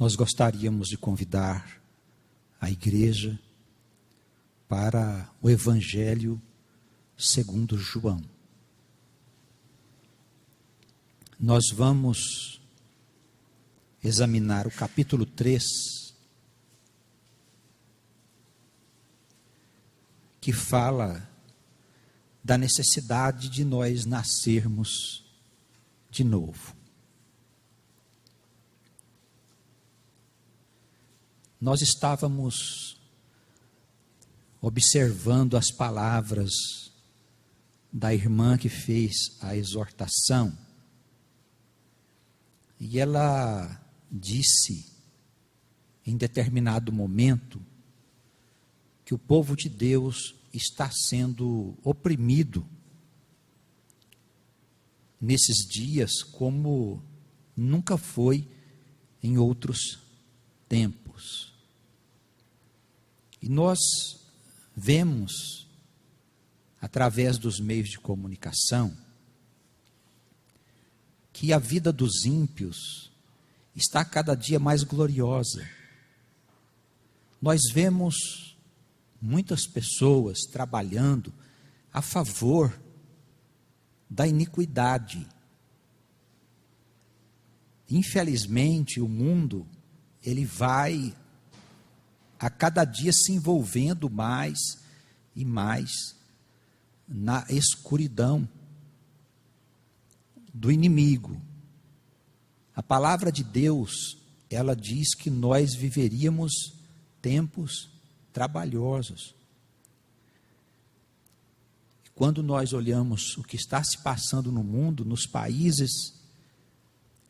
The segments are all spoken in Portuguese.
nós gostaríamos de convidar a igreja para o Evangelho segundo João. Nós vamos examinar o capítulo 3, que fala da necessidade de nós nascermos de novo. Nós estávamos observando as palavras da irmã que fez a exortação, e ela disse, em determinado momento, que o povo de Deus está sendo oprimido nesses dias como nunca foi em outros tempos. E nós vemos, através dos meios de comunicação, que a vida dos ímpios está cada dia mais gloriosa. Nós vemos muitas pessoas trabalhando a favor da iniquidade. Infelizmente, o mundo, ele vai a cada dia se envolvendo mais e mais na escuridão do inimigo. A palavra de Deus, ela diz que nós viveríamos tempos trabalhosos. Quando nós olhamos o que está se passando no mundo, nos países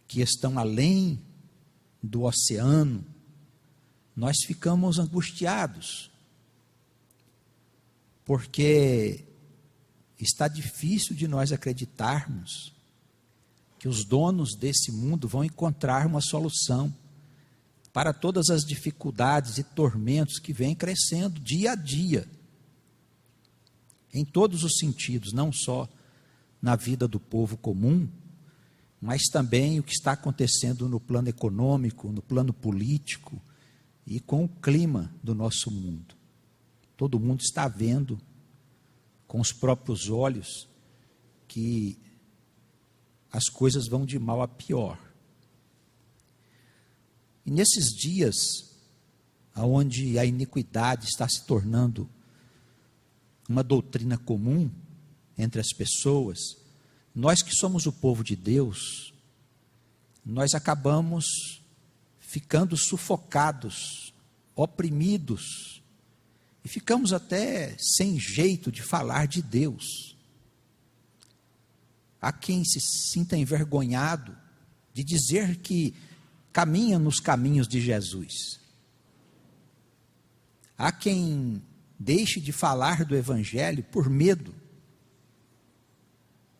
que estão além do oceano, nós ficamos angustiados, porque está difícil de nós acreditarmos que os donos desse mundo vão encontrar uma solução para todas as dificuldades e tormentos que vêm crescendo dia a dia, em todos os sentidos, não só na vida do povo comum, mas também o que está acontecendo no plano econômico, no plano político e com o clima do nosso mundo. Todo mundo está vendo com os próprios olhos que as coisas vão de mal a pior. E nesses dias, onde a iniquidade está se tornando uma doutrina comum entre as pessoas, nós que somos o povo de Deus, nós acabamos ficando sufocados, oprimidos, e ficamos até sem jeito de falar de Deus. Há quem se sinta envergonhado de dizer que caminha nos caminhos de Jesus. Há quem deixe de falar do Evangelho por medo.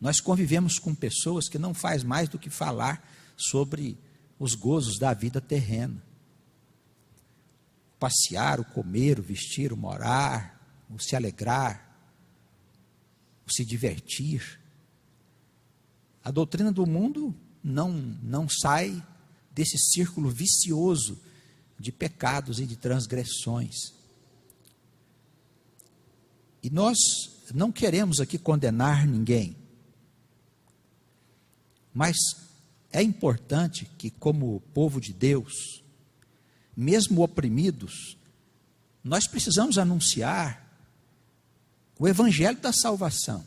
Nós convivemos com pessoas que não faz mais do que falar sobre os gozos da vida terrena. O passear, o comer, o vestir, o morar, o se alegrar, o se divertir. A doutrina do mundo não sai desse círculo vicioso de pecados e de transgressões. E nós não queremos aqui condenar ninguém, mas é importante que, como povo de Deus, mesmo oprimidos, nós precisamos anunciar o Evangelho da salvação,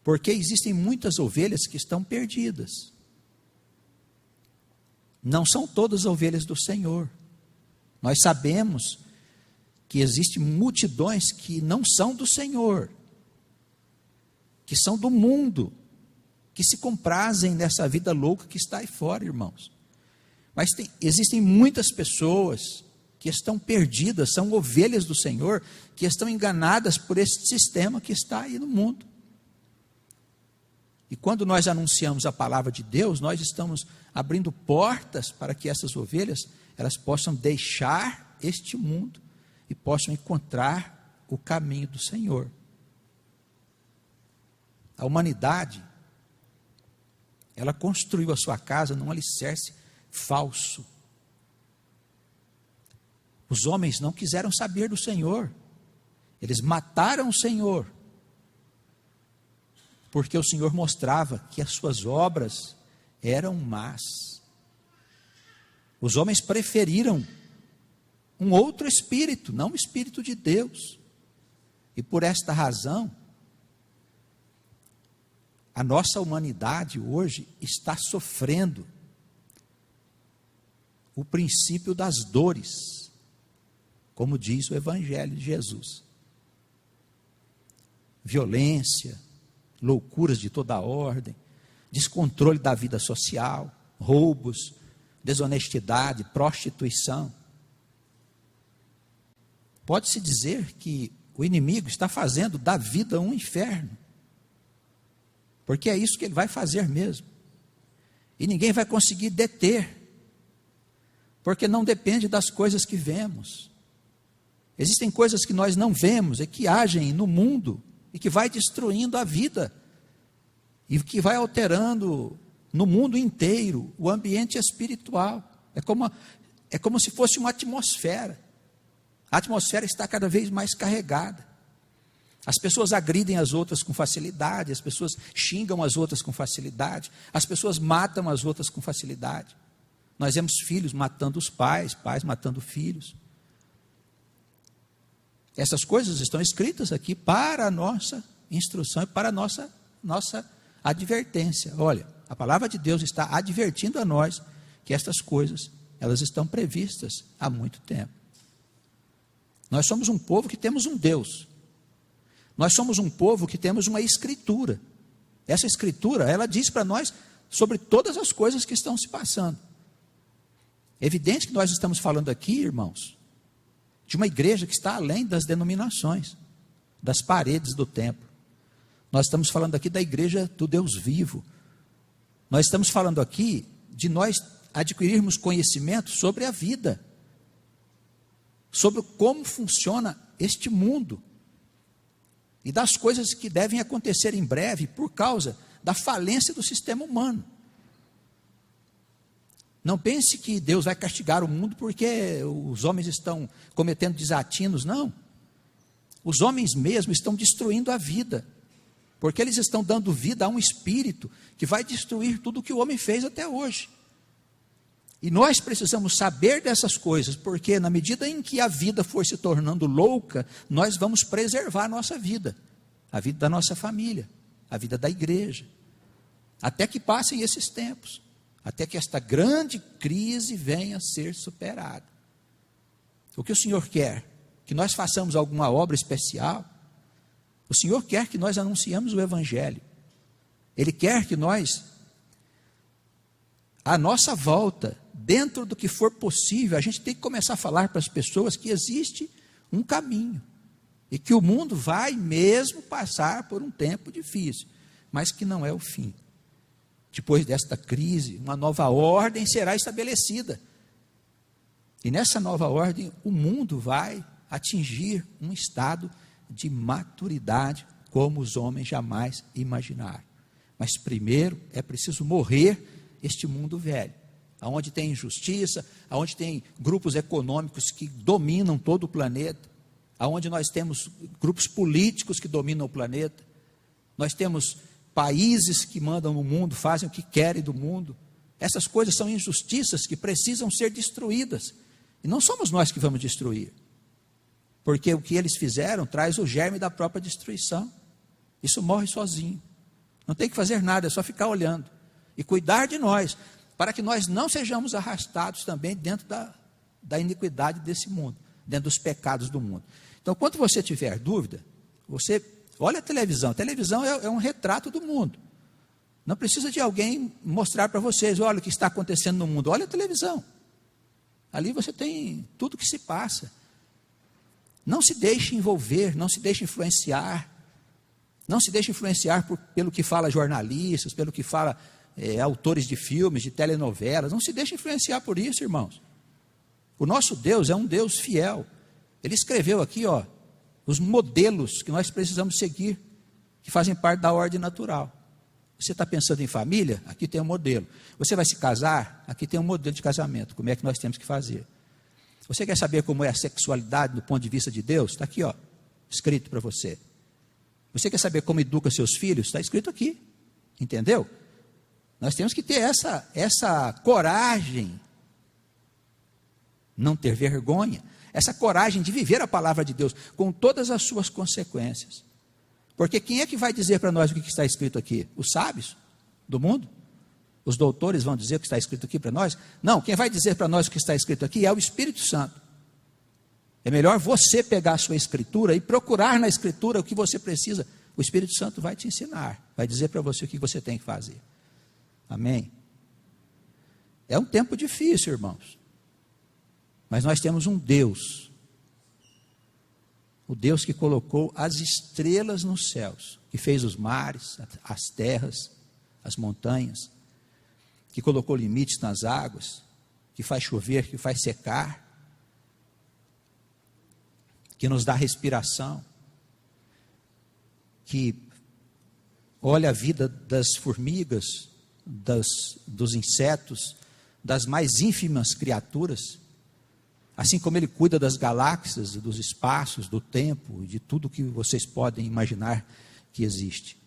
porque existem muitas ovelhas que estão perdidas. Não são todas ovelhas do Senhor. Nós sabemos que existem multidões que não são do Senhor, que são do mundo, que se comprazem nessa vida louca que está aí fora, irmãos. Mas existem muitas pessoas que estão perdidas, são ovelhas do Senhor, que estão enganadas por esse sistema que está aí no mundo. E quando nós anunciamos a palavra de Deus, nós estamos abrindo portas para que essas ovelhas, elas possam deixar este mundo e possam encontrar o caminho do Senhor. A humanidade, ela construiu a sua casa num alicerce falso. Os homens não quiseram saber do Senhor. Eles mataram o Senhor. Porque o Senhor mostrava que as suas obras eram más. Os homens preferiram um outro espírito, não o Espírito de Deus. E por esta razão, a nossa humanidade hoje está sofrendo o princípio das dores, como diz o Evangelho de Jesus. Violência, loucuras de toda ordem, descontrole da vida social, roubos, desonestidade, prostituição. Pode-se dizer que o inimigo está fazendo da vida um inferno, porque é isso que ele vai fazer mesmo, e ninguém vai conseguir deter, porque não depende das coisas que vemos. Existem coisas que nós não vemos e que agem no mundo e que vai destruindo a vida e que vai alterando no mundo inteiro o ambiente espiritual. É como se fosse uma atmosfera. A atmosfera está cada vez mais carregada. As pessoas agridem as outras com facilidade, as pessoas xingam as outras com facilidade, as pessoas matam as outras com facilidade. Nós vemos filhos matando os pais, pais matando filhos. Essas coisas estão escritas aqui para a nossa instrução e para a nossa advertência. Olha, a palavra de Deus está advertindo a nós que estas coisas, elas estão previstas há muito tempo. Nós somos um povo que temos um Deus. Nós somos um povo que temos uma escritura. Essa escritura, ela diz para nós sobre todas as coisas que estão se passando. É evidente que nós estamos falando aqui, irmãos, de uma igreja que está além das denominações, das paredes do templo. Nós estamos falando aqui da igreja do Deus vivo. Nós estamos falando aqui de nós adquirirmos conhecimento sobre a vida, sobre como funciona este mundo e das coisas que devem acontecer em breve por causa da falência do sistema humano. Não pense que Deus vai castigar o mundo porque os homens estão cometendo desatinos, não. Os homens mesmo estão destruindo a vida, porque eles estão dando vida a um espírito que vai destruir tudo o que o homem fez até hoje. E nós precisamos saber dessas coisas, porque na medida em que a vida for se tornando louca, nós vamos preservar a nossa vida, a vida da nossa família, a vida da igreja, até que passem esses tempos, até que esta grande crise venha a ser superada. O que o Senhor quer? Que nós façamos alguma obra especial? O Senhor quer que nós anunciemos o Evangelho. Ele quer que nós, à nossa volta, dentro do que for possível, a gente tem que começar a falar para as pessoas que existe um caminho, e que o mundo vai mesmo passar por um tempo difícil, mas que não é o fim. Depois desta crise, uma nova ordem será estabelecida. E nessa nova ordem, o mundo vai atingir um estado de maturidade, como os homens jamais imaginaram. Mas primeiro é preciso morrer este mundo velho, onde tem injustiça, onde tem grupos econômicos que dominam todo o planeta, onde nós temos grupos políticos que dominam o planeta, nós temos países que mandam no mundo, fazem o que querem do mundo. Essas coisas são injustiças que precisam ser destruídas, e não somos nós que vamos destruir, porque o que eles fizeram traz o germe da própria destruição. Isso morre sozinho, não tem que fazer nada, é só ficar olhando e cuidar de nós, para que nós não sejamos arrastados também dentro da iniquidade desse mundo, dentro dos pecados do mundo. Então, quando você tiver dúvida, você olha a televisão é um retrato do mundo. Não precisa de alguém mostrar para vocês, olha o que está acontecendo no mundo, olha a televisão. Ali você tem tudo o que se passa. Não se deixe envolver, não se deixe influenciar. Não se deixe influenciar pelo que fala jornalistas, pelo que fala autores de filmes, de telenovelas. Não se deixe influenciar por isso, irmãos. O nosso Deus é um Deus fiel. Ele escreveu aqui, os modelos que nós precisamos seguir, que fazem parte da ordem natural. Você está pensando em família? Aqui tem um modelo. Você vai se casar? Aqui tem um modelo de casamento. Como é que nós temos que fazer? Você quer saber como é a sexualidade do ponto de vista de Deus? Está aqui, ó, escrito para você. Você quer saber como educa seus filhos? Está escrito aqui. Entendeu? Nós temos que ter essa coragem, não ter vergonha, essa coragem de viver a palavra de Deus com todas as suas consequências. Porque quem é que vai dizer para nós o que está escrito aqui? Os sábios do mundo? Os doutores vão dizer o que está escrito aqui para nós? Não, quem vai dizer para nós o que está escrito aqui é o Espírito Santo. É melhor você pegar a sua escritura e procurar na escritura o que você precisa. O Espírito Santo vai te ensinar, vai dizer para você o que você tem que fazer. Amém? É um tempo difícil, irmãos. Mas nós temos um Deus. O Deus que colocou as estrelas nos céus, que fez os mares, as terras, as montanhas, que colocou limites nas águas, que faz chover, que faz secar, que nos dá respiração, que olha a vida das formigas, dos insetos, das mais ínfimas criaturas, assim como Ele cuida das galáxias, dos espaços, do tempo, de tudo que vocês podem imaginar que existe.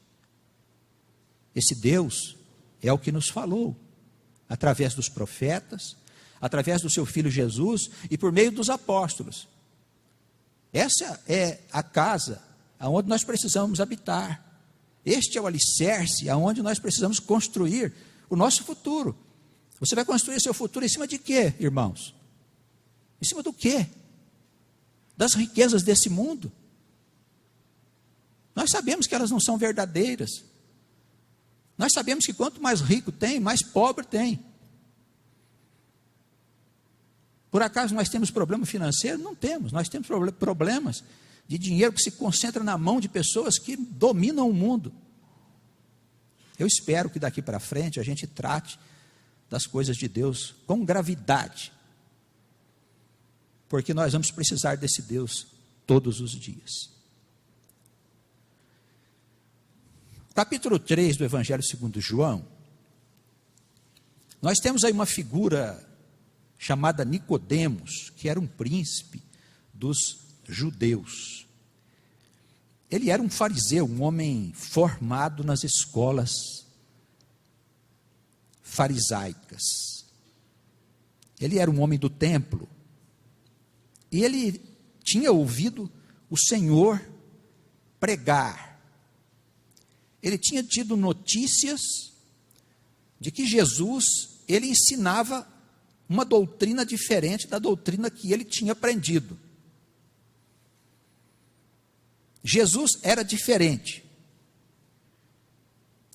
Esse Deus é o que nos falou, através dos profetas, através do seu Filho Jesus e por meio dos apóstolos. Essa é a casa aonde nós precisamos habitar. Este é o alicerce aonde nós precisamos construir o nosso futuro. Você vai construir seu futuro em cima de quê, irmãos? Em cima do quê? Das riquezas desse mundo. Nós sabemos que elas não são verdadeiras. Nós sabemos que quanto mais rico tem, mais pobre tem. Por acaso nós temos problema financeiro? Não temos. Nós temos problemas de dinheiro que se concentra na mão de pessoas que dominam o mundo. Eu espero que daqui para frente a gente trate das coisas de Deus com gravidade, porque nós vamos precisar desse Deus todos os dias. Capítulo 3 do Evangelho segundo João, nós temos aí uma figura chamada Nicodemos, que era um príncipe dos judeus. Ele era um fariseu, um homem formado nas escolas farisaicas. Ele era um homem do templo. E ele tinha ouvido o Senhor pregar. Ele tinha tido notícias de que Jesus, ele ensinava uma doutrina diferente da doutrina que ele tinha aprendido. Jesus era diferente.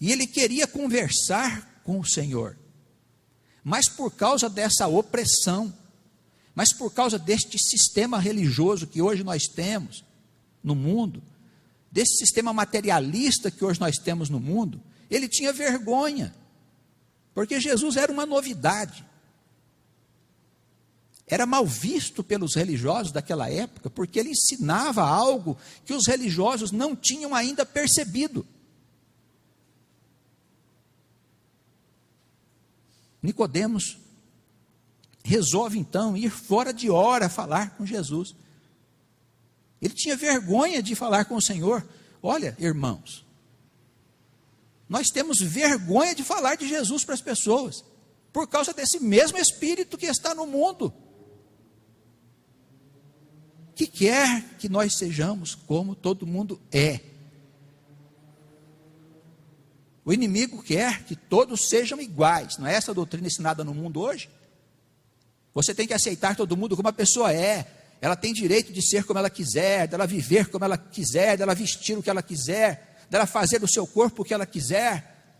E ele queria conversar com o Senhor. Mas por causa dessa opressão, mas por causa deste sistema religioso que hoje nós temos no mundo, desse sistema materialista que hoje nós temos no mundo, ele tinha vergonha, porque Jesus era uma novidade. Era mal visto pelos religiosos daquela época, porque ele ensinava algo que os religiosos não tinham ainda percebido. Nicodemos resolve então ir fora de hora falar com Jesus. Ele tinha vergonha de falar com o Senhor. Olha, irmãos, nós temos vergonha de falar de Jesus para as pessoas, por causa desse mesmo espírito que está no mundo, que quer que nós sejamos como todo mundo é. O inimigo quer que todos sejam iguais. Não é essa a doutrina ensinada no mundo hoje? Você tem que aceitar todo mundo como a pessoa é. Ela tem direito de ser como ela quiser, dela viver como ela quiser, dela vestir o que ela quiser, dela fazer do seu corpo o que ela quiser.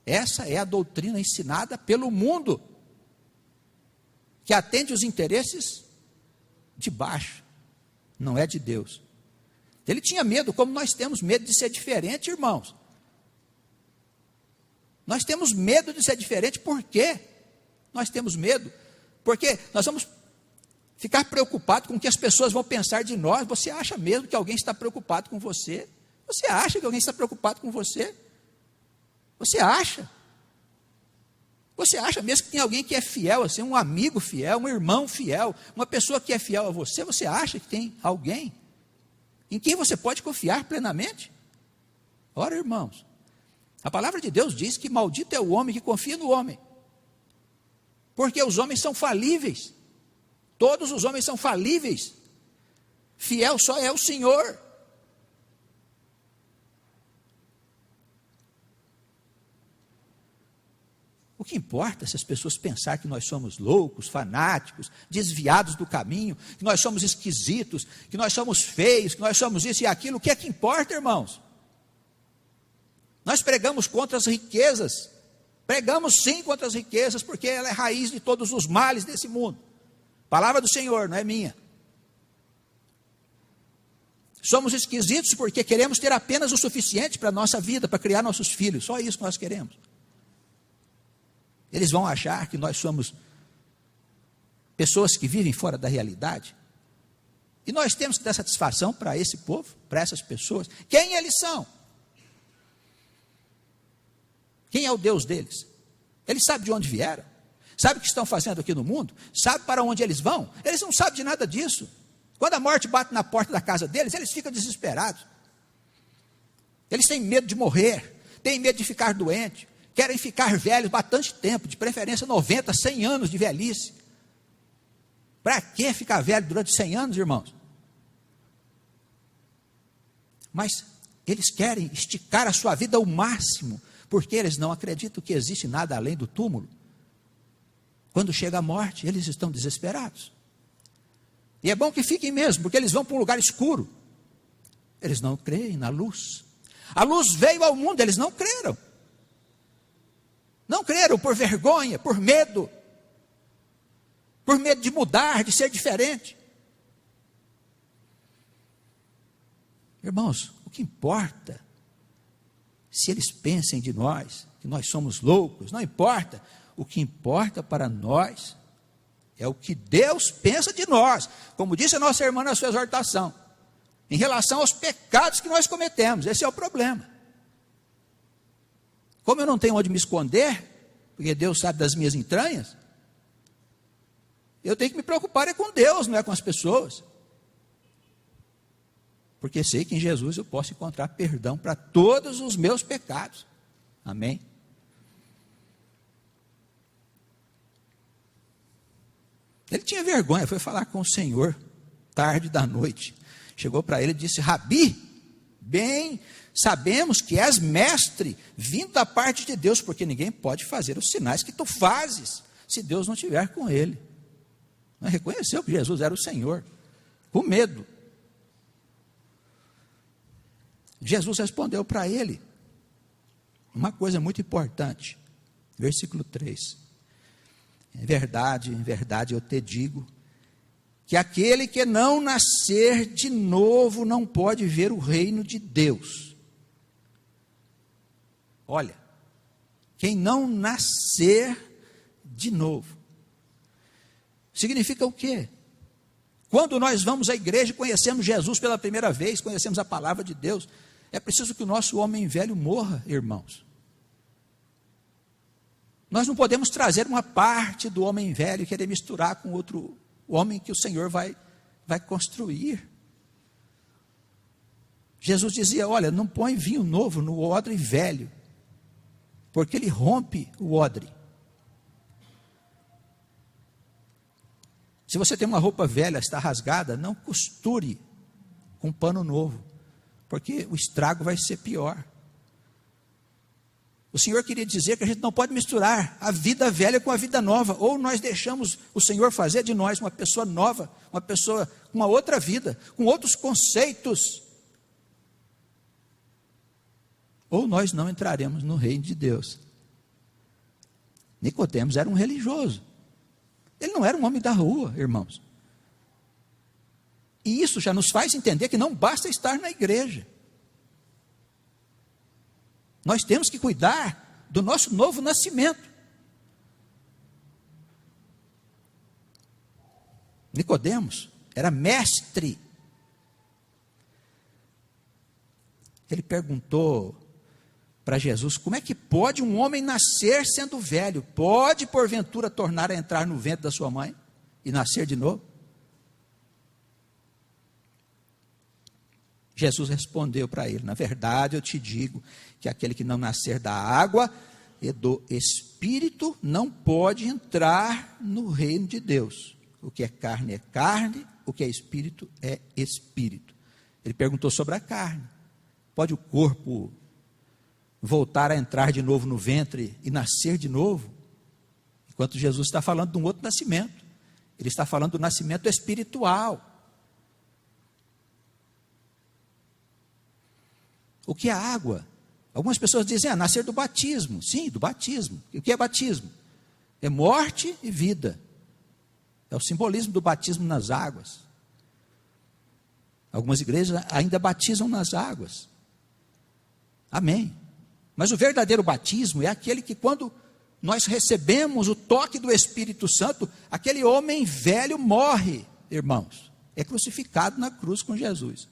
Essa é a doutrina ensinada pelo mundo, que atende os interesses de baixo, não é de Deus. Ele tinha medo, como nós temos medo de ser diferente, irmãos. Nós temos medo de ser diferente. Por quê? Nós temos medo porque nós vamos ficar preocupados com o que as pessoas vão pensar de nós. Você acha mesmo que alguém está preocupado com você? Você acha que alguém está preocupado com você? Você acha? Você acha mesmo que tem alguém que é fiel, assim, um amigo fiel, um irmão fiel, uma pessoa que é fiel a você? Você acha que tem alguém em quem você pode confiar plenamente? Ora, irmãos, a palavra de Deus diz que maldito é o homem que confia no homem, porque os homens são falíveis, todos os homens são falíveis, fiel só é o Senhor. O que importa é se as pessoas pensarem que nós somos loucos, fanáticos, desviados do caminho, que nós somos esquisitos, que nós somos feios, que nós somos isso e aquilo. O que é que importa, irmãos? Nós pregamos contra as riquezas, pregamos sim contra as riquezas, porque ela é raiz de todos os males desse mundo. Palavra do Senhor, não é minha. Somos esquisitos porque queremos ter apenas o suficiente para a nossa vida, para criar nossos filhos, só isso que nós queremos. Eles vão achar que nós somos pessoas que vivem fora da realidade. E nós temos que dar satisfação para esse povo, para essas pessoas. Quem eles são? Quem é o Deus deles? Eles sabem de onde vieram? Sabem o que estão fazendo aqui no mundo? Sabem para onde eles vão? Eles não sabem de nada disso. Quando a morte bate na porta da casa deles, eles ficam desesperados. Eles têm medo de morrer, têm medo de ficar doente, querem ficar velhos bastante tempo, de preferência 90, 100 anos de velhice. Para que ficar velho durante 100 anos, irmãos? Mas eles querem esticar a sua vida ao máximo, porque eles não acreditam que existe nada além do túmulo. Quando chega a morte, eles estão desesperados. E é bom que fiquem mesmo, porque eles vão para um lugar escuro. Eles não creem na luz. A luz veio ao mundo, eles não creram. Não creram por vergonha, por medo de mudar, de ser diferente. Irmãos, o que importa, se eles pensem de nós, que nós somos loucos, não importa. O que importa para nós é o que Deus pensa de nós, como disse a nossa irmã na sua exortação, em relação aos pecados que nós cometemos. Esse é o problema. Como eu não tenho onde me esconder, porque Deus sabe das minhas entranhas, eu tenho que me preocupar com Deus, não é com as pessoas. Porque sei que em Jesus eu posso encontrar perdão para todos os meus pecados. Amém? Ele tinha vergonha, foi falar com o Senhor, tarde da noite. Chegou para ele e disse: Rabi, bem sabemos que és mestre, vindo da parte de Deus, porque ninguém pode fazer os sinais que tu fazes, se Deus não estiver com ele. Mas reconheceu que Jesus era o Senhor, com medo. Jesus respondeu para ele uma coisa muito importante, versículo 3. Em verdade eu te digo, que aquele que não nascer de novo não pode ver o reino de Deus. Olha, quem não nascer de novo, significa o quê? Quando nós vamos à igreja e conhecemos Jesus pela primeira vez, conhecemos a palavra de Deus, é preciso que o nosso homem velho morra, irmãos. Nós não podemos trazer uma parte do homem velho e querer misturar com outro homem que o Senhor vai construir. Jesus dizia: olha, não põe vinho novo no odre velho, porque ele rompe o odre. Se você tem uma roupa velha, está rasgada, não costure com pano novo, porque o estrago vai ser pior. O Senhor queria dizer que a gente não pode misturar a vida velha com a vida nova. Ou nós deixamos o Senhor fazer de nós uma pessoa nova, uma pessoa com uma outra vida, com outros conceitos. Ou nós não entraremos no reino de Deus. Nicodemos era um religioso. Ele não era um homem da rua, irmãos. E isso já nos faz entender que não basta estar na igreja. Nós temos que cuidar do nosso novo nascimento. Nicodemos era mestre. Ele perguntou para Jesus: como é que pode um homem nascer sendo velho? Pode, porventura, tornar a entrar no ventre da sua mãe e nascer de novo? Jesus respondeu para ele: na verdade eu te digo que aquele que não nascer da água e do Espírito não pode entrar no reino de Deus. O que é carne, o que é espírito é espírito. Ele perguntou sobre a carne. Pode o corpo voltar a entrar de novo no ventre e nascer de novo? Enquanto Jesus está falando de um outro nascimento. Ele está falando do nascimento espiritual. O que é água? Algumas pessoas dizem: nascer do batismo. Sim, do batismo. O que é batismo? É morte e vida. É o simbolismo do batismo nas águas. Algumas igrejas ainda batizam nas águas. Amém. Mas o verdadeiro batismo é aquele que, quando nós recebemos o toque do Espírito Santo, aquele homem velho morre, irmãos. É crucificado na cruz com Jesus.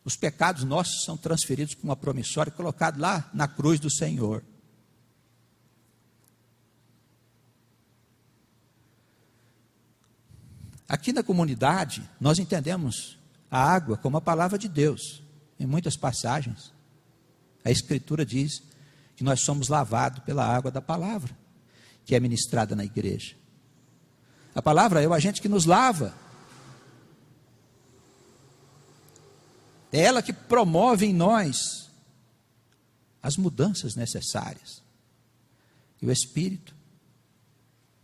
Os pecados nossos são transferidos para uma promissória e colocados lá na cruz do Senhor. Aqui na comunidade, nós entendemos a água como a palavra de Deus. Em muitas passagens, a Escritura diz que nós somos lavados pela água da palavra, que é ministrada na igreja. A palavra é o agente que nos lava. É ela que promove em nós as mudanças necessárias. E o Espírito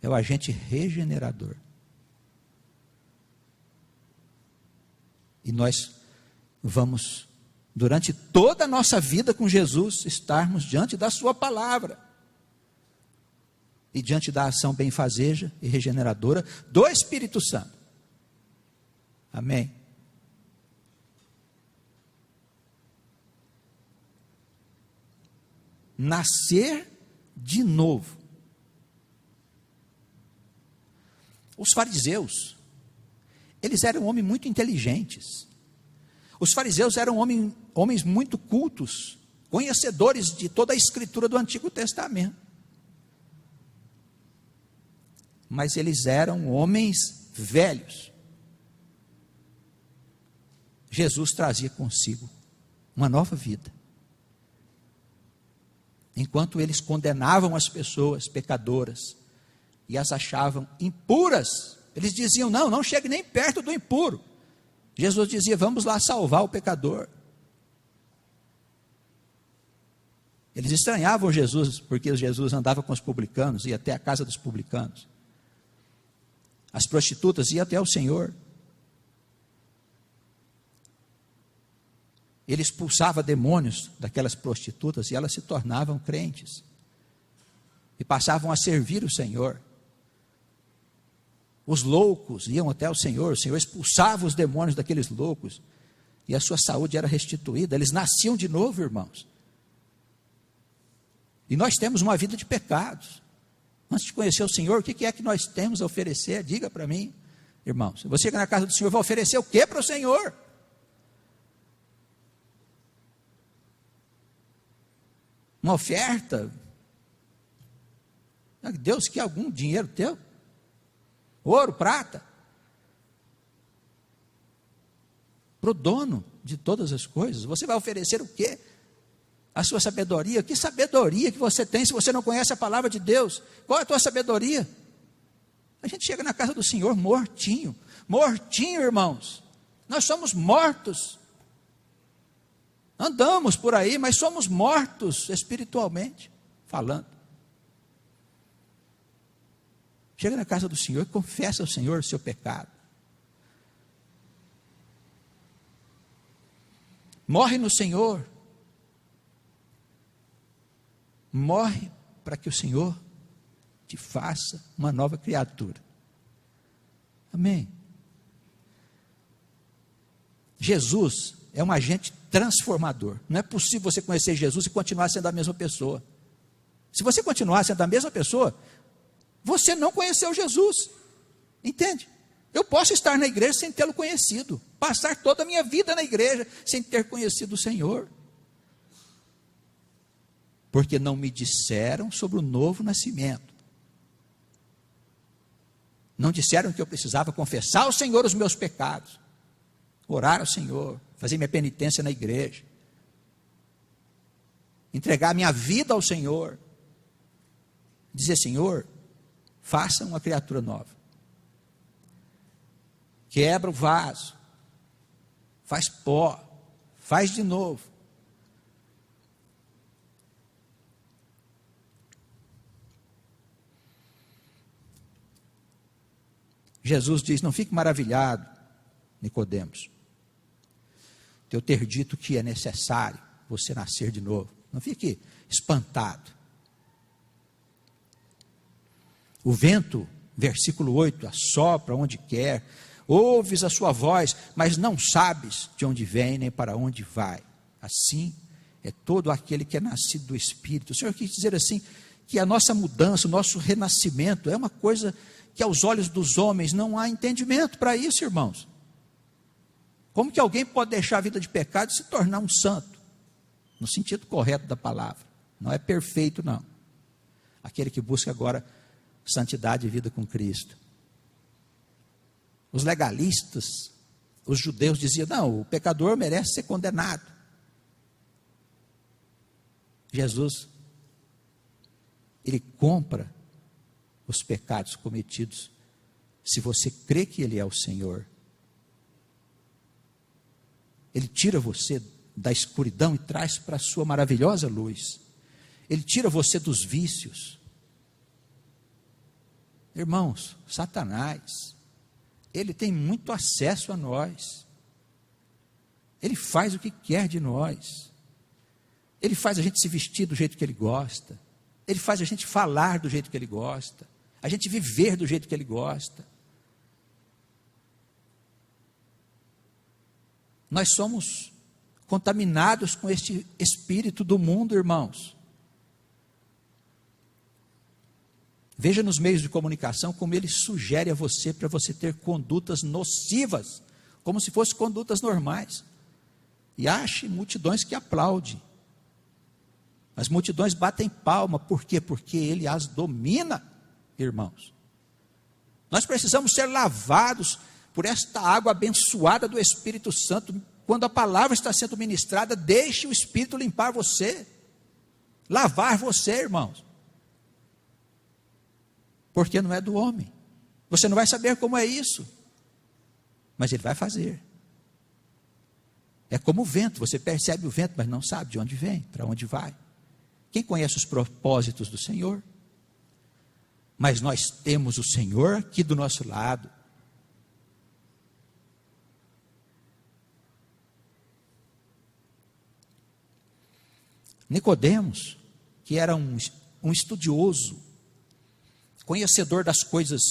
é o agente regenerador. E nós vamos, durante toda a nossa vida com Jesus, estarmos diante da sua palavra. E diante da ação benfazeja e regeneradora do Espírito Santo. Amém. Nascer de novo. Os fariseus, eles eram homens muito inteligentes. Os fariseus eram homens muito cultos, conhecedores de toda a escritura do Antigo Testamento. Mas eles eram homens velhos. Jesus trazia consigo uma nova vida. Enquanto eles condenavam as pessoas pecadoras e as achavam impuras, eles diziam: não chegue nem perto do impuro. Jesus dizia: vamos lá salvar o pecador. Eles estranhavam Jesus, porque Jesus andava com os publicanos, ia até a casa dos publicanos. As prostitutas iam até o Senhor. Ele expulsava demônios daquelas prostitutas e elas se tornavam crentes. E passavam a servir o Senhor. Os loucos iam até o Senhor expulsava os demônios daqueles loucos. E a sua saúde era restituída. Eles nasciam de novo, irmãos. E nós temos uma vida de pecados. Antes de conhecer o Senhor, o que é que nós temos a oferecer? Diga para mim, irmãos. Você chega na casa do Senhor, vai oferecer o que para o Senhor? Uma oferta? Deus quer algum dinheiro teu? Ouro, prata? Para o dono de todas as coisas. Você vai oferecer o quê? A sua sabedoria. Que sabedoria que você tem se você não conhece a palavra de Deus? Qual é a tua sabedoria? A gente chega na casa do Senhor mortinho. Mortinho, irmãos. Nós somos mortos. Andamos por aí, mas somos mortos espiritualmente falando. Chega na casa do Senhor e confessa ao Senhor o seu pecado. Morre no Senhor. Morre para que o Senhor te faça uma nova criatura. Amém. Jesus é um agente transformador. Não é possível você conhecer Jesus e continuar sendo a mesma pessoa. Se você continuar sendo a mesma pessoa, você não conheceu Jesus. Entende? Eu posso estar na igreja sem tê-lo conhecido. Passar toda a minha vida na igreja sem ter conhecido o Senhor. porque não me disseram sobre o novo nascimento. Não disseram que eu precisava confessar ao Senhor os meus pecados, orar ao Senhor, fazer minha penitência na igreja, entregar minha vida ao Senhor, dizer: Senhor, faça uma criatura nova, quebra o vaso, faz pó, faz de novo. Jesus diz: não fique maravilhado, Nicodemos, de eu ter dito que é necessário você nascer de novo. Não fique espantado. O vento, versículo 8, assopra onde quer, ouves a sua voz, mas não sabes de onde vem nem para onde vai. Assim é todo aquele que é nascido do Espírito. O Senhor quis dizer assim, que a nossa mudança, o nosso renascimento é uma coisa que aos olhos dos homens não há entendimento para isso, irmãos. Como que alguém pode deixar a vida de pecado e se tornar um santo? No sentido correto da palavra. Não é perfeito, não. Aquele que busca agora santidade e vida com Cristo. Os legalistas, os judeus diziam: não, o pecador merece ser condenado. Jesus, ele compra os pecados cometidos, se você crê que ele é o Senhor. Ele tira você da escuridão e traz para a sua maravilhosa luz. Ele tira você dos vícios. Irmãos, Satanás, ele tem muito acesso a nós. Ele faz o que quer de nós. Ele faz a gente se vestir do jeito que ele gosta. Ele faz a gente falar do jeito que ele gosta. A gente viver do jeito que ele gosta. Nós somos contaminados com este espírito do mundo, irmãos. Veja nos meios de comunicação como ele sugere a você para você ter condutas nocivas, como se fossem condutas normais. E ache multidões que aplaudem. As multidões batem palma. Por quê? Porque ele as domina, irmãos. Nós precisamos ser lavados por esta água abençoada do Espírito Santo. Quando a palavra está sendo ministrada, deixe o Espírito limpar você, lavar você, irmãos. Porque não é do homem. Você não vai saber como é isso, mas ele vai fazer. É como o vento, você percebe o vento, mas não sabe de onde vem, para onde vai. Quem conhece os propósitos do Senhor? Mas nós temos o Senhor aqui do nosso lado. Nicodemos, que era um estudioso, conhecedor das coisas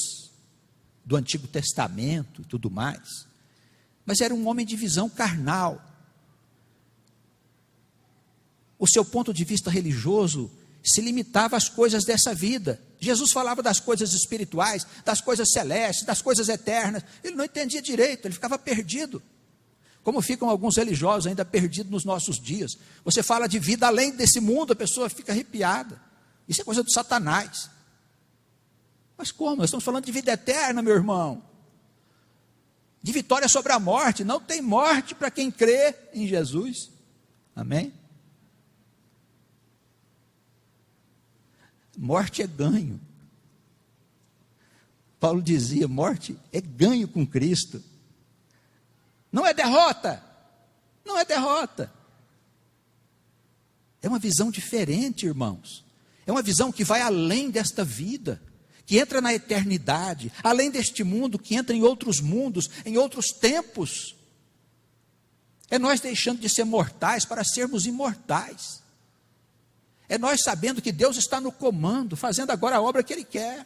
do Antigo Testamento e tudo mais, mas era um homem de visão carnal. O seu ponto de vista religioso se limitava às coisas dessa vida. Jesus falava das coisas espirituais, das coisas celestes, das coisas eternas. Ele não entendia direito, ele ficava perdido. Como ficam alguns religiosos ainda perdidos nos nossos dias. Você fala de vida além desse mundo, a pessoa fica arrepiada. Isso é coisa do Satanás. Mas como? Nós estamos falando de vida eterna, meu irmão. De vitória sobre a morte. Não tem morte para quem crê em Jesus. Amém? Morte é ganho. Paulo dizia: morte é ganho com Cristo. Não é derrota. Não é derrota. É uma visão diferente, irmãos. É uma visão que vai além desta vida, que entra na eternidade, além deste mundo, que entra em outros mundos, em outros tempos. É nós deixando de ser mortais para sermos imortais. É nós sabendo que Deus está no comando, fazendo agora a obra que Ele quer.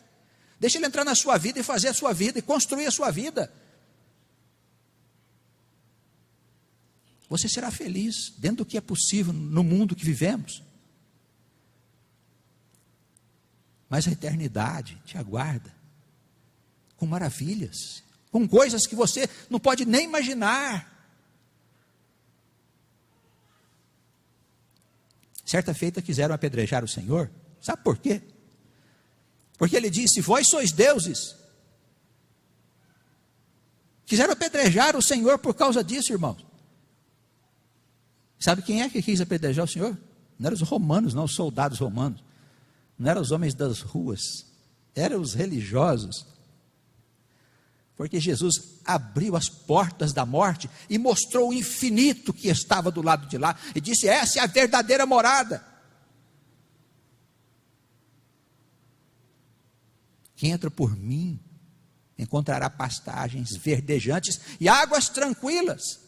Deixa Ele entrar na sua vida e fazer a sua vida, e construir a sua vida. Você será feliz dentro do que é possível no mundo que vivemos. Mas a eternidade te aguarda com maravilhas, com coisas que você não pode nem imaginar. Certa feita quiseram apedrejar o Senhor. Sabe por quê? Porque ele disse: vós sois deuses. Quiseram apedrejar o Senhor por causa disso, irmãos. Sabe quem é que quis apedrejar o Senhor? Não eram os romanos, não, os soldados romanos. Não eram os homens das ruas. Eram os religiosos. Porque Jesus abriu as portas da morte e mostrou o infinito que estava do lado de lá. E disse: essa é a verdadeira morada. Quem entra por mim encontrará pastagens verdejantes e águas tranquilas.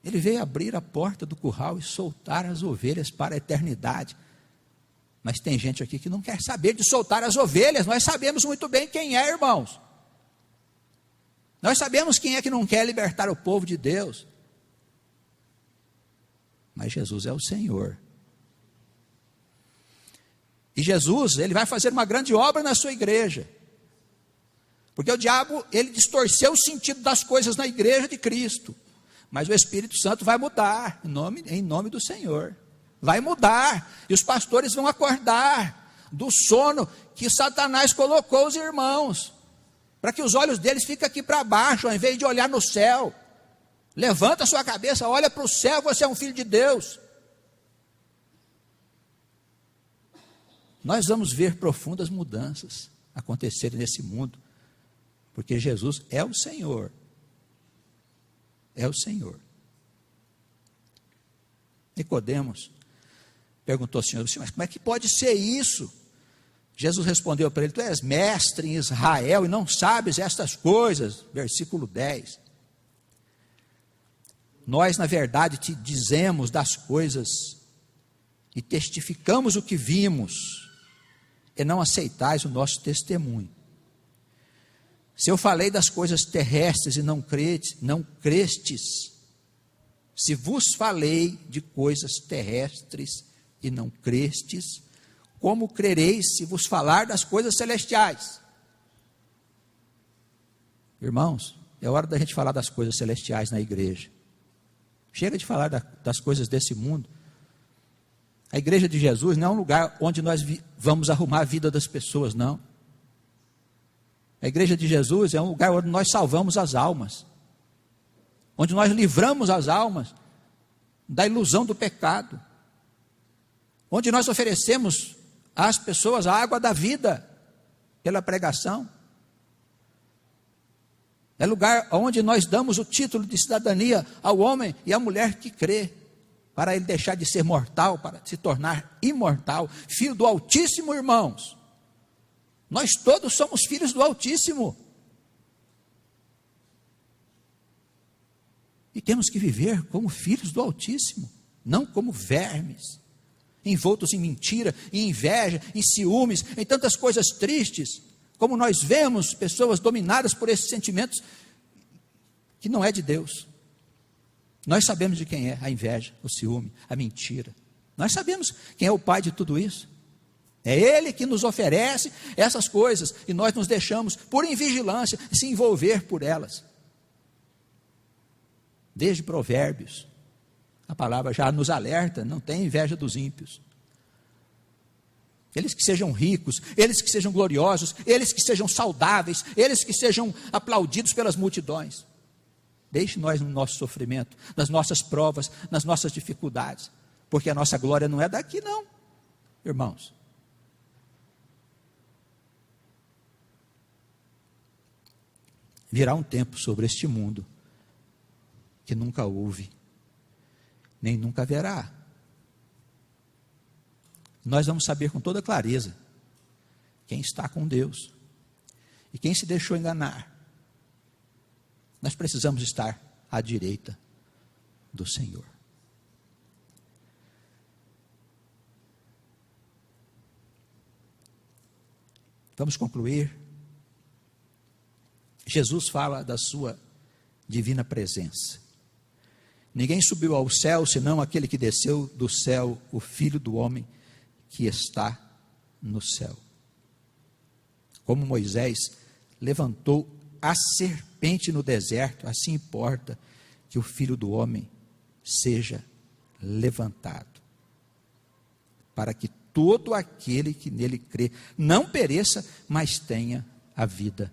Ele veio abrir a porta do curral e soltar as ovelhas para a eternidade. Mas tem gente aqui que não quer saber de soltar as ovelhas. Nós sabemos muito bem quem é, irmãos. Nós sabemos quem é que não quer libertar o povo de Deus. Mas Jesus é o Senhor. E Jesus, ele vai fazer uma grande obra na sua igreja. Porque o diabo, ele distorceu o sentido das coisas na igreja de Cristo. Mas o Espírito Santo vai mudar, em nome do Senhor. Vai mudar, e os pastores vão acordar do sono que Satanás colocou os irmãos, para que os olhos deles fiquem aqui para baixo, ao invés de olhar no céu. Levanta a sua cabeça, olha para o céu, você é um filho de Deus. Nós vamos ver profundas mudanças acontecerem nesse mundo, porque Jesus é o Senhor. É o Senhor. Nicodemos perguntou ao Senhor: mas como é que pode ser isso? Jesus respondeu para ele: tu és mestre em Israel e não sabes estas coisas. Versículo 10. Nós, na verdade, te dizemos das coisas e testificamos o que vimos, e não aceitais o nosso testemunho. Se eu falei das coisas terrestres e não crestes, se vos falei de coisas terrestres e não crestes, como crereis se vos falar das coisas celestiais? Irmãos, é hora da gente falar das coisas celestiais na igreja. Chega de falar das coisas desse mundo. A igreja de Jesus não é um lugar onde nós vamos arrumar a vida das pessoas, não. A igreja de Jesus é um lugar onde nós salvamos as almas, onde nós livramos as almas da ilusão do pecado, onde nós oferecemos às pessoas a água da vida pela pregação. É lugar onde nós damos o título de cidadania ao homem e à mulher que crê, para ele deixar de ser mortal, para se tornar imortal, filho do Altíssimo, irmãos. Nós todos somos filhos do Altíssimo. E temos que viver como filhos do Altíssimo, não como vermes, envoltos em mentira, em inveja, em ciúmes, em tantas coisas tristes, como nós vemos pessoas dominadas por esses sentimentos que não é de Deus. Nós sabemos de quem é a inveja, o ciúme, a mentira. Nós sabemos quem é o pai de tudo isso. É Ele que nos oferece essas coisas e nós nos deixamos, por invigilância, se envolver por elas. Desde Provérbios, a palavra já nos alerta: não tem inveja dos ímpios. Eles que sejam ricos, eles que sejam gloriosos, eles que sejam saudáveis, eles que sejam aplaudidos pelas multidões. Deixe nós no nosso sofrimento, nas nossas provas, nas nossas dificuldades, porque a nossa glória não é daqui não, irmãos. Virá um tempo sobre este mundo que nunca houve, nem nunca haverá. Nós vamos saber com toda clareza quem está com Deus e quem se deixou enganar. Nós precisamos estar à direita do Senhor. Vamos concluir. Jesus fala da sua divina presença. Ninguém subiu ao céu, senão aquele que desceu do céu, o Filho do homem que está no céu. Como Moisés levantou a serpente no deserto, assim importa que o Filho do homem seja levantado, para que todo aquele que nele crê não pereça, mas tenha a vida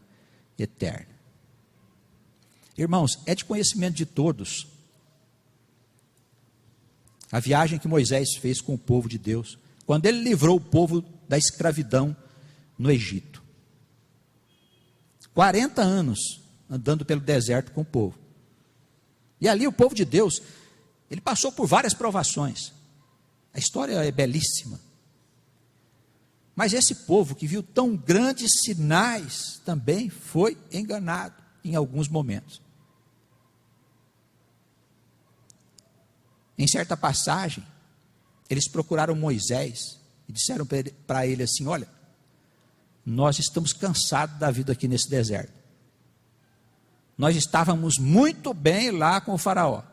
eterna. Irmãos, é de conhecimento de todos a viagem que Moisés fez com o povo de Deus, quando ele livrou o povo da escravidão no Egito. 40 anos andando pelo deserto com o povo. E ali o povo de Deus, ele passou por várias provações. A história é belíssima. Mas esse povo que viu tão grandes sinais também foi enganado em alguns momentos. Em certa passagem, eles procuraram Moisés e disseram para ele assim: olha, nós estamos cansados da vida aqui nesse deserto. Nós estávamos muito bem lá com o faraó.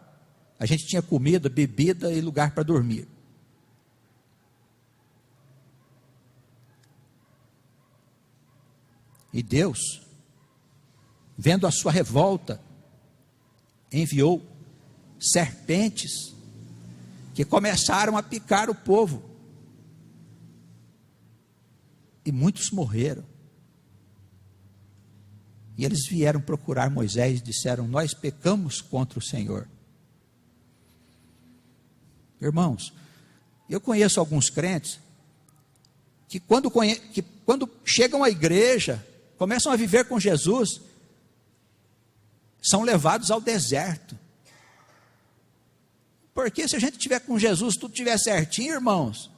A gente tinha comida, bebida e lugar para dormir. E Deus, vendo a sua revolta, enviou serpentes que começaram a picar o povo. E muitos morreram. E eles vieram procurar Moisés e disseram: nós pecamos contra o Senhor. Irmãos, eu conheço alguns crentes que quando chegam à igreja, começam a viver com Jesus, são levados ao deserto. Porque se a gente estiver com Jesus, tudo estiver certinho, irmãos,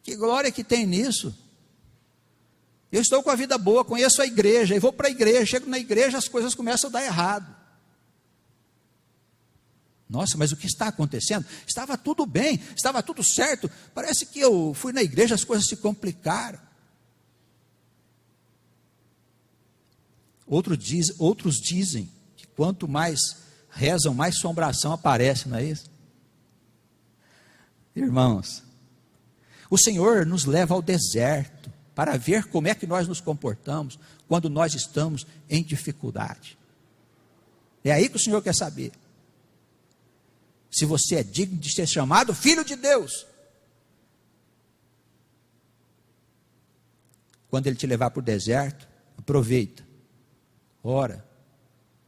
que glória que tem nisso. Eu estou com a vida boa, conheço a igreja, e vou para a igreja, chego na igreja, as coisas começam a dar errado. Nossa, mas o que está acontecendo? Estava tudo bem, estava tudo certo, parece que eu fui na igreja, as coisas se complicaram. Outros dizem que quanto mais rezam, mais assombração aparece, não é isso? Irmãos, o Senhor nos leva ao deserto para ver como é que nós nos comportamos quando nós estamos em dificuldade. É aí que o Senhor quer saber se você é digno de ser chamado filho de Deus. Quando Ele te levar para o deserto, aproveita, ora,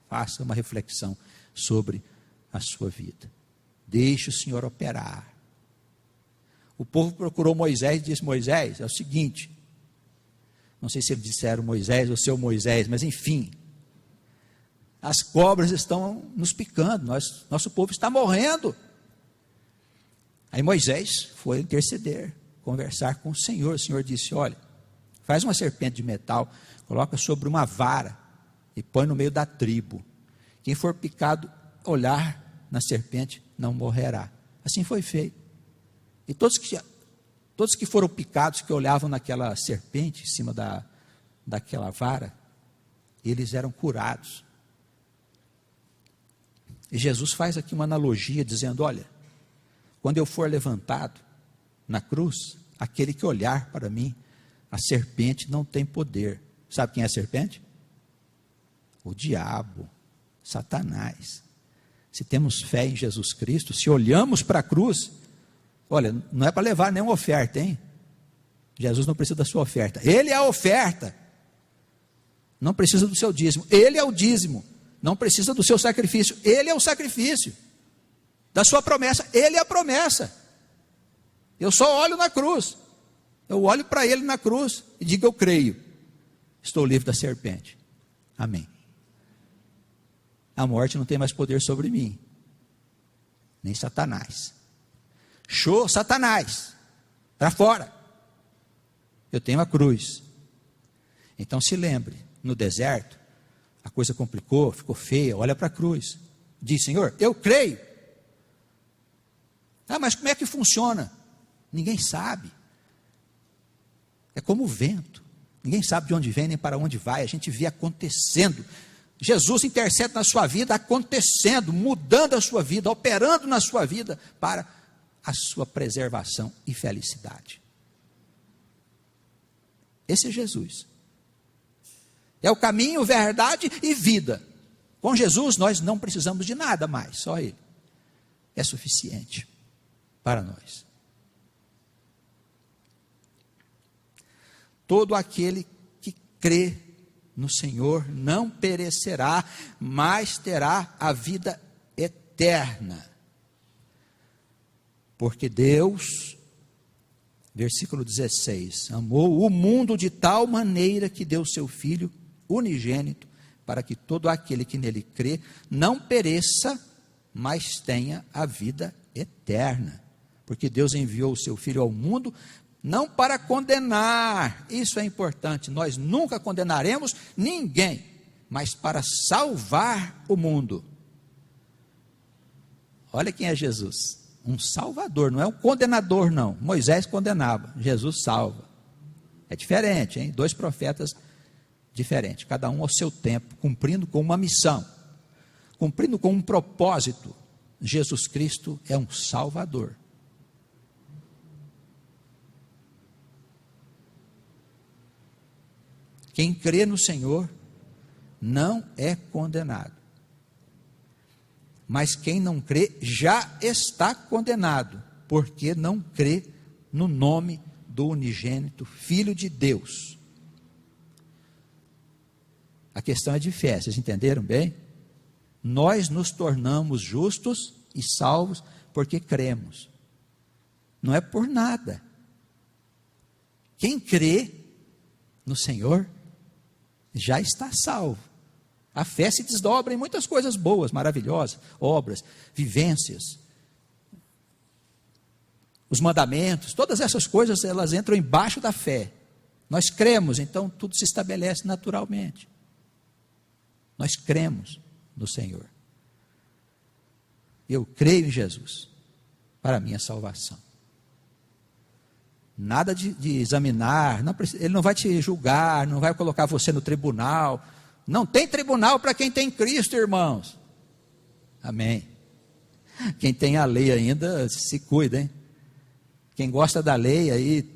faça uma reflexão sobre a sua vida. Deixe o Senhor operar. O povo procurou Moisés e disse: Moisés, é o seguinte, não sei se eles disseram Moisés ou seu Moisés, mas enfim, as cobras estão nos picando, nosso povo está morrendo. Aí Moisés foi interceder, conversar com o Senhor disse: olha, faz uma serpente de metal, coloca sobre uma vara e põe no meio da tribo. Quem for picado, olhar na serpente, não morrerá. Assim foi feito. E todos que foram picados, que olhavam naquela serpente, em cima daquela vara, eles eram curados. E Jesus faz aqui uma analogia, dizendo: olha, quando eu for levantado na cruz, aquele que olhar para mim, a serpente não tem poder. Sabe quem é a serpente? O diabo, Satanás. Se temos fé em Jesus Cristo, se olhamos para a cruz, olha, não é para levar nenhuma oferta, hein? Jesus não precisa da sua oferta, Ele é a oferta. Não precisa do seu dízimo, Ele é o dízimo. Não precisa do seu sacrifício, Ele é o sacrifício. Da sua promessa, Ele é a promessa. Eu só olho na cruz. Eu olho para Ele na cruz e digo: eu creio, estou livre da serpente. Amém. A morte não tem mais poder sobre mim, nem Satanás. Show, Satanás, para fora. Eu tenho a cruz. Então se lembre, no deserto, a coisa complicou, ficou feia, olha para a cruz. Diz: Senhor, eu creio. Ah, mas como é que funciona? Ninguém sabe. É como o vento. Ninguém sabe de onde vem nem para onde vai. A gente vê acontecendo. Jesus intercede na sua vida, acontecendo, mudando a sua vida, operando na sua vida para a sua preservação e felicidade. Esse é Jesus. É o caminho, verdade e vida. Com Jesus nós não precisamos de nada mais, só Ele. é suficiente para nós. Todo aquele que crê no Senhor não perecerá, mas terá a vida eterna. Porque Deus, versículo 16, amou o mundo de tal maneira que deu seu Filho unigênito, para que todo aquele que nele crê não pereça, mas tenha a vida eterna. Porque Deus enviou o seu Filho ao mundo não para condenar, isso é importante, nós nunca condenaremos ninguém, mas para salvar o mundo. Olha quem é Jesus, um salvador, não é um condenador não. Moisés condenava, Jesus salva. É diferente, hein? Dois profetas diferentes, cada um ao seu tempo, cumprindo com uma missão, cumprindo com um propósito. Jesus Cristo é um salvador. Quem crê no Senhor não é condenado. Mas quem não crê já está condenado, porque não crê no nome do unigênito Filho de Deus. A questão é de fé, vocês entenderam bem? Nós nos tornamos justos e salvos porque cremos. Não é por nada. Quem crê no Senhor já está salvo. A fé se desdobra em muitas coisas boas, maravilhosas, obras, vivências, os mandamentos, todas essas coisas, elas entram embaixo da fé. Nós cremos, então tudo se estabelece naturalmente. Nós cremos no Senhor. Eu creio em Jesus para a minha salvação. Nada de examinar, ele não vai te julgar, não vai colocar você no tribunal. Não tem tribunal para quem tem Cristo, irmãos. Amém. Quem tem a lei ainda, se cuida, hein? Quem gosta da lei aí,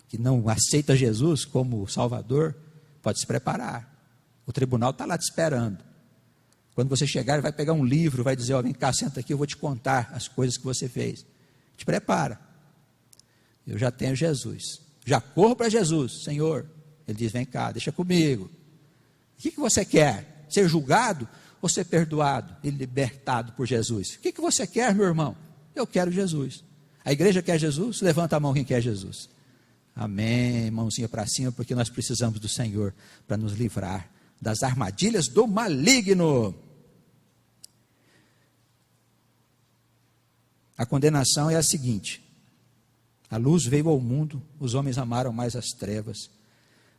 que não aceita Jesus como Salvador, pode se preparar. O tribunal está lá te esperando. Quando você chegar, ele vai pegar um livro, vai dizer, ó, vem cá, senta aqui, eu vou te contar as coisas que você fez. Te prepara. Eu já tenho Jesus, já corro para Jesus, Senhor. Ele diz, vem cá, deixa comigo. O que você quer? Ser julgado ou ser perdoado e libertado por Jesus? O que você quer, meu irmão? Eu quero Jesus. A igreja quer Jesus? Levanta a mão quem quer Jesus. Amém, mãozinha para cima, porque nós precisamos do Senhor para nos livrar das armadilhas do maligno. A condenação é a seguinte: a luz veio ao mundo, os homens amaram mais as trevas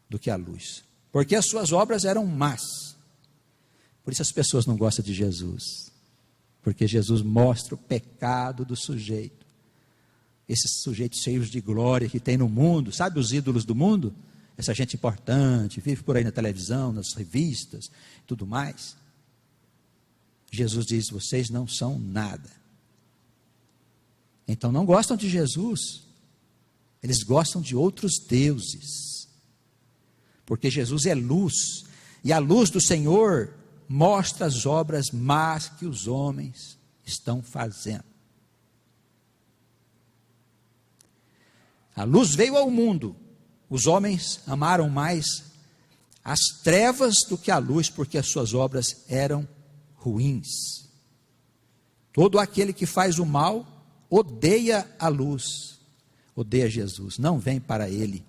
do que a luz, porque as suas obras eram más. Por isso as pessoas não gostam de Jesus, porque Jesus mostra o pecado do sujeito. Esses sujeitos cheios de glória que tem no mundo, sabe os ídolos do mundo? Essa gente importante, vive por aí na televisão, nas revistas, tudo mais. Jesus diz, vocês não são nada. Então não gostam de Jesus, eles gostam de outros deuses, porque Jesus é luz, e a luz do Senhor mostra as obras más que os homens estão fazendo. A luz veio ao mundo, os homens amaram mais as trevas do que a luz, porque as suas obras eram ruins. Todo aquele que faz o mal odeia a luz, odeia Jesus, não vem para ele,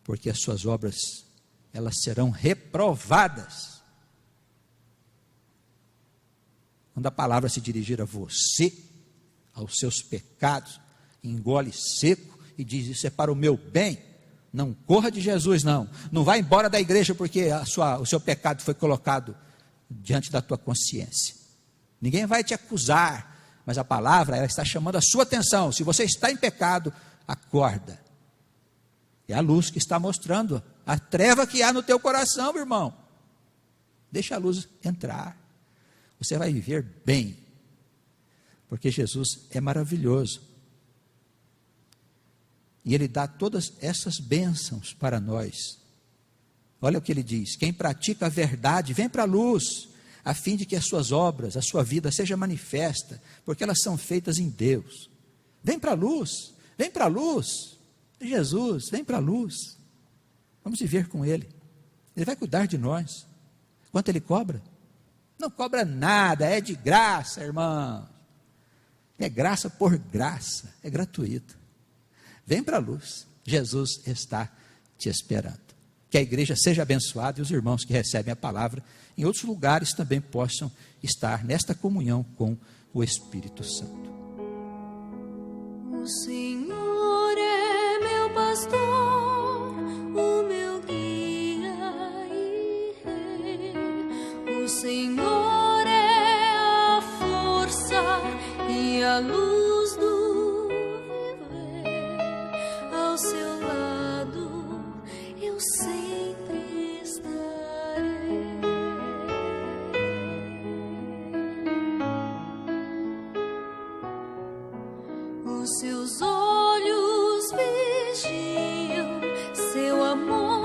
porque as suas obras, elas serão reprovadas. Quando a palavra se dirigir a você, aos seus pecados, engole seco e diz, isso é para o meu bem, não corra de Jesus não, não vá embora da igreja porque o seu pecado foi colocado diante da tua consciência. Ninguém vai te acusar, mas a palavra, ela está chamando a sua atenção. Se você está em pecado, acorda. É a luz que está mostrando a treva que há no teu coração, meu irmão. Deixa a luz entrar. Você vai viver bem, porque Jesus é maravilhoso. E Ele dá todas essas bênçãos para nós. Olha o que Ele diz, quem pratica a verdade, vem para a luz, a fim de que as suas obras, a sua vida seja manifesta, porque elas são feitas em Deus. Vem para a luz, vem para a luz. Jesus, vem para a luz. Vamos viver com Ele. Ele vai cuidar de nós. Quanto Ele cobra? Não cobra nada, é de graça, irmão. É graça por graça, é gratuito. Vem para a luz. Jesus está te esperando. Que a igreja seja abençoada e os irmãos que recebem a palavra em outros lugares também possam estar nesta comunhão com o Espírito Santo. O Senhor é meu pastor, o meu guia e rei. O Senhor é a força e a luz do viver. Ao seu lado eu sempre estarei. Os seus olhos vigiam, seu amor